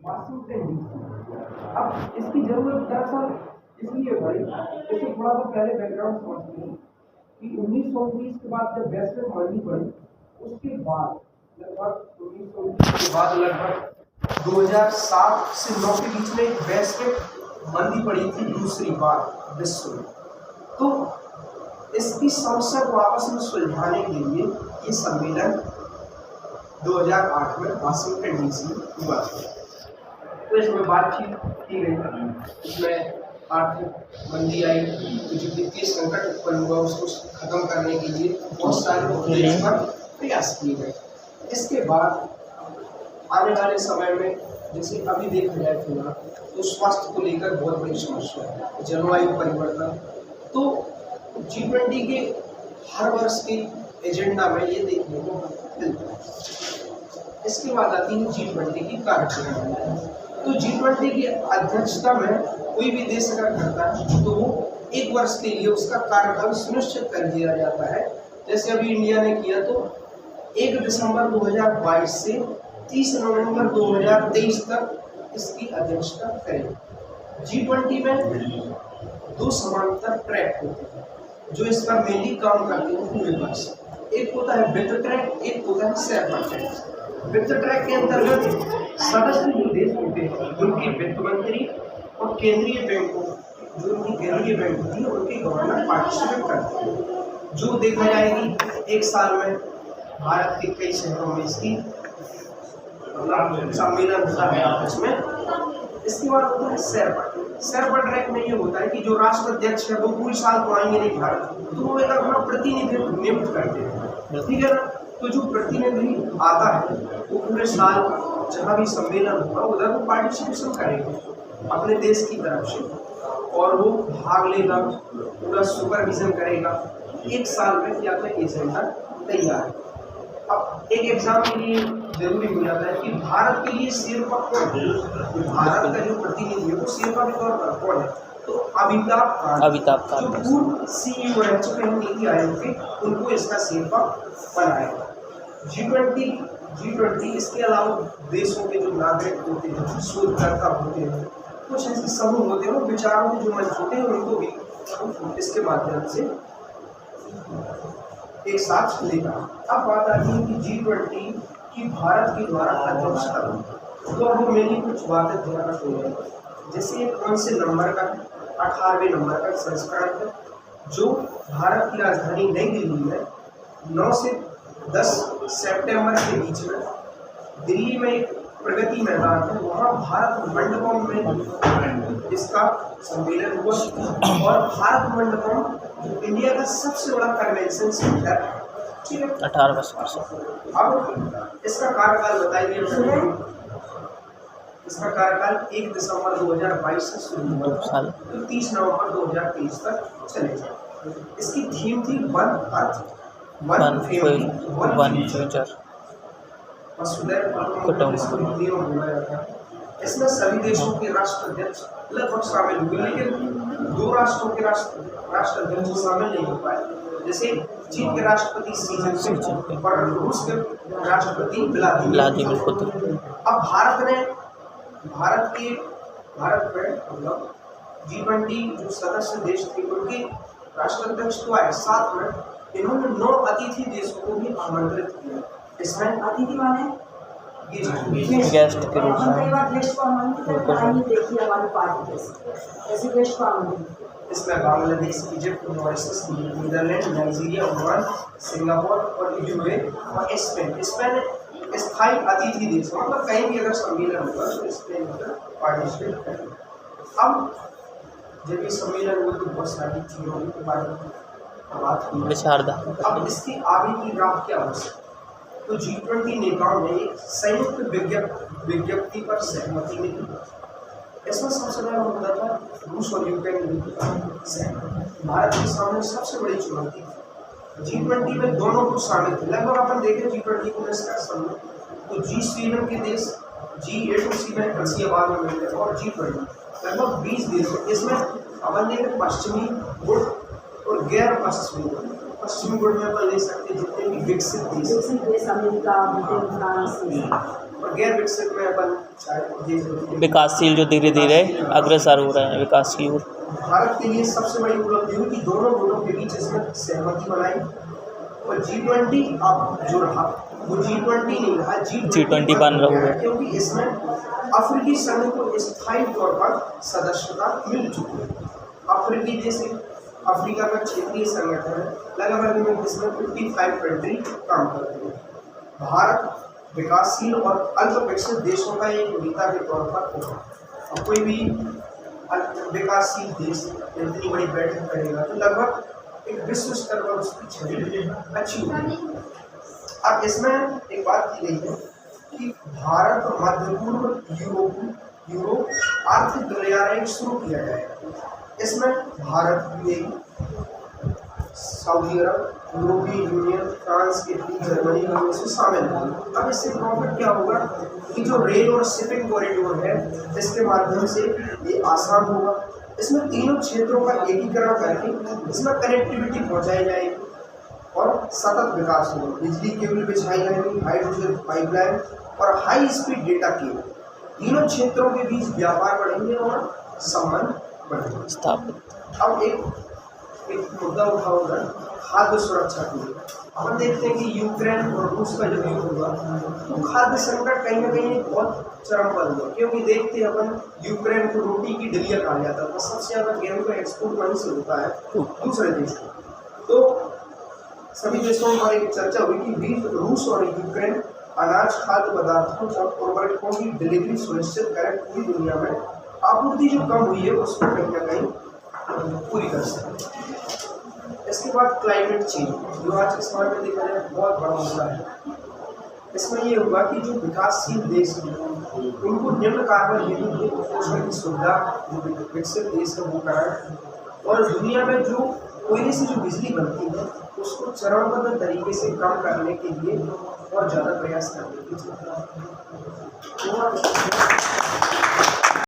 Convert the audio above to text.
Washington DC. अब इसकी जरूरत दरअसल इसलिए पड़ी, जैसे थोड़ा सा पहले बैकग्राउंड समझते हैं कि 1919 के बाद जब वैश्विक मंदी बढ़ी, उसके बाद लगभग 1919 के बाद लगभग 2007 से 9 के बीच में एक वैश्विक मंदी पड़ी थी दूसरी बार विश्व में। तो इसकी समस्या को आपस में सुलझाने के लिए ये सम्मेलन 2008 में वाशिंगटन डीसी में हुआ था। तो इसमें बातचीत की गई, इसमें आर्थिक मंदी आई, तो जो वित्तीय संकट उत्पन्न हुआ उसको खत्म करने के लिए बहुत सारे उद्देश्य पर प्रयास किए गए। इसके बाद आने वाले समय में जैसे अभी देखा जाए फिलहाल तो स्वास्थ्य को लेकर बहुत बड़ी समस्या है, जलवायु परिवर्तन। तो G20 के हर वर्ष के एजेंडा में ये देखने को मिलता है। इसके बाद आती है G20 की कार्यप्रणाली। तो G20 की अध्यक्षता में कोई भी देश अगर करता है तो वो एक वर्ष के लिए उसका कार्यकाल सुनिश्चित कर दिया जाता है। जैसे अभी इंडिया ने किया तो 1 दिसंबर 2022 से 30 नवंबर 2023 तक इसकी अध्यक्षता करेगी। G20 में 2 समांतर ट्रैक होते हैं जो इस पर मेनली काम करते हैं पूरे वर्ष। एक होता है वित्त ट्रैक, एक होता है शेरपा ट्रैक। वित्त ट्रैक के अंतर्गत सदस्य जो देश होते हैं उनके वित्त मंत्री और केंद्रीय बैंकों जो उनकी केंद्रीय बैंक होती है उनके गवर्नर पार्टिसिपेट करते हैं। जो देखा जाएगी एक साल में भारत के कई शहरों में इसकी सम्मेलन होता है आपस में। इसके बाद होता है शेरपा ट्रैक में ये होता है कि जो राष्ट्राध्यक्ष है वो पूरे साल तो आएंगे नहीं भारत, तो वो एक अपना प्रतिनिधित्व नियुक्त करते हैं, ठीक है ना। तो जो प्रतिनिधि आता है वो पूरे साल जहाँ भी सम्मेलन होगा उधर वो पार्टिसिपेशन करेगा अपने देश की तरफ से और वो भाग लेगा, पूरा सुपरविजन करेगा। एक साल में क्या क्या एजेंडा तैयार है। अब एक एग्जाम के लिए जरूरी हो जाता है कि भारत के लिए शेरपा कौन है, भारत का जो प्रतिनिधि है वो शेरपा के तौर पर कौन है। तो अमिताभ कांत जो पूर्व CEO रह चुके हैं नीति आयोग के, उनको इसका शेरपा बनाएगा। G20 इसके अलावा देशों के जो नागरिक होते हैं, शोधकर्ता होते हैं, कुछ ऐसे समूह होते हैं, विचारों के जो मंच होते हैं उनको भी इसके माध्यम से एक साथ लेगा। अब बात आती है कि G20 की भारत के द्वारा अध्यक्षता, तो अब वो मेरी कुछ बातें ध्यान रखनी, जैसे कौन से नंबर का 18वें नंबर का संस्करण है जो भारत की राजधानी नई दिल्ली में 9 से 10 सितंबर के बीच में दिल्ली में एक प्रगति मैदान है, वहाँ भारत मंडपम में इसका सम्मेलन हुआ। और भारत मंडपम इंडिया का सबसे बड़ा कन्वेंशन सेंटर है, ठीक है। 18%। अब इसका कार्यकाल बताइए। इसका कार्यकाल 1 दिसंबर 2022 से शुरू हुआ तो 30 नवंबर 2023 तक चलेगा। इसकी थीम थी वन अर्थ वन फ्यूचर कुटुंब। इसमें सभी देशों के राष्ट्राध्यक्ष लगभग शामिल हुए, लेकिन 2 राष्ट्रों के राष्ट्राध्यक्ष शामिल नहीं हो पाए, जैसे चीन के राष्ट्रपति शी जिनपिंग और रूस के राष्ट्रपति व्लादिमीर पुतिन। अब भारत में मतलब G20 जो सदस्य देश थे उनके राष्ट्राध्यक्ष तो आए, साथ में इन्होंने 9 अतिथि देशों को भी आमंत्रित किया। इसमें अतिथि माने गेस्ट के रूप में इसमें Bangladesh, Egypt, Mauritius, Netherland, Nigeria, Oman, Singapore और यूएई और स्पेन स्थायी अतिथि देश, मतलब कहीं भी अगर सम्मेलन होगा तो स्पेन पार्टिसिपेट करें। अब जब ये सम्मेलन हुआ तो बहुत सारी चीज़ों के बारे में बात हुई। अब इसकी आगे की राह क्या हो सकती, तो G20 नेताओं ने एक संयुक्त विज्ञप्ति पर सहमति मिली। इसमें सबसे बड़ा मुद्दा था रूस और यूक्रेन से भारत के सामने सबसे बड़ी चुनौती थी। G20 में दोनों को शामिल थे। लगभग अपन देखें G20 को डिस्कशन में तो G7 के देश, G8 उसी में रसिया बाद में मिल गए और G20 लगभग 20 देश। इसमें अपन देखें पश्चिमी गुट और गैर पश्चिमी गुट। पश्चिमी गुट में अपन ले सकते जितने भी विकसित देश, अमेरिका, ब्रिटेन, फ्रांस, और गैर विकसित में अपन शायद विकासशील जो धीरे धीरे अग्रसर हो रहे हैं विकास की ओर। भारत के लिए सबसे बड़ी उपलब्धि हुई कि दोनों गुटों के बीच इसमें सहमति बनाई और G20 अब जो रहा वो G20 नहीं रहा, G20 बन रहा है, क्योंकि इसमें अफ्रीकी संघ को स्थायी तौर पर सदस्यता मिल चुकी है। अफ्रीकी देश अफ्रीका का क्षेत्रीय संगठन है, लगभग में इसमें 55 कंट्री काम करते हैं। भारत विकासशील और अल्प विकसित देशों का एक नेता के तौर पर होगा। और कोई भी विकासशील देश इतनी बड़ी बैठक करेगा तो लगभग एक विश्व स्तर पर उसकी छवि अच्छी होगी। अब इसमें एक बात की गई है कि भारत और मध्य पूर्व यूरोप आर्थिक गलियारा शुरू किया जाएगा। इसमें भारत, यूएई, सऊदी अरब, यूरोपीय यूनियन, फ्रांस, इटली, जर्मनी इनमें से शामिल होंगे। अब इससे प्रॉफिट क्या होगा कि जो रेल और शिपिंग कॉरिडोर है इसके माध्यम से ये आसान होगा। इसमें तीनों क्षेत्रों का एकीकरण करके इसमें कनेक्टिविटी पहुंचाई जाएगी और सतत विकास होगा। बिजली केबल बिछाई जाएगी, हाइड्रोजन पाइपलाइन और हाई स्पीड डेटा केबल, तीनों क्षेत्रों के बीच व्यापार बढ़ेंगे और संबंध बढ़ेंगे स्थापित। अब एक मुद्दा उठा होगा खाद्य सुरक्षा के लिए। हम देखते हैं कि यूक्रेन और रूस का जो युद्ध हुआ तो खाद्य संकट कहीं ना कहीं बहुत चरम पर हुआ, क्योंकि देखते हैं अपन यूक्रेन को रोटी की डलिया कहा जाता था। सबसे ज़्यादा गेहूं का एक्सपोर्ट वहीं से होता है दूसरे देश को। तो सभी देशों में एक चर्चा हुई कि रूस और यूक्रेन अनाज, खाद्य पदार्थों और उर्वरकों की डिलीवरी सुनिश्चित करें, पूरी दुनिया में आपूर्ति जो कम हुई है उसको कहीं ना कहीं पूरी कर सकें। इसके बाद क्लाइमेट चेंज जो आज के समय में देखा जाए बहुत बड़ा मुद्दा है। इसमें ये होगा कि जो विकासशील देश हैं उनको निम्न कार्बन हेतु पोषण की सुविधा जो विकसित देश है वो कराएं और दुनिया में जो कोयले से जो बिजली बनती है उसको चरणबद्ध तरीके से कम करने के लिए और ज़्यादा प्रयास करने की जरूरत है।